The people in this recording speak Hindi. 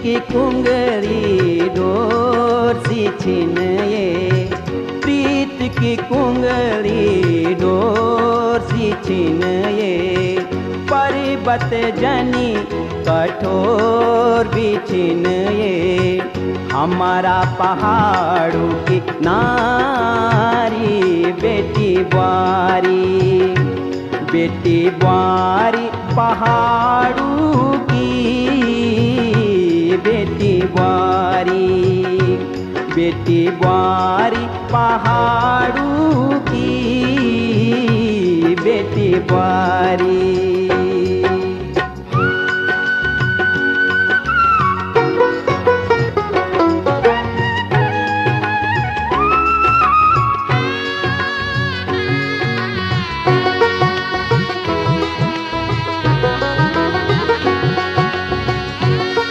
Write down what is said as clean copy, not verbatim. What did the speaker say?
की कुंगली डोर सी छिन ये, प्रीत की कुंगली डोर सी छिन ये, पर्वत जनी कठोर भी छिन ये, हमारा पहाड़ों की नारी बेटी बारी, बेटी बारी पहाड़ों की बेटी बारी, बेटी बारी पहाड़ों की बेटी बारी।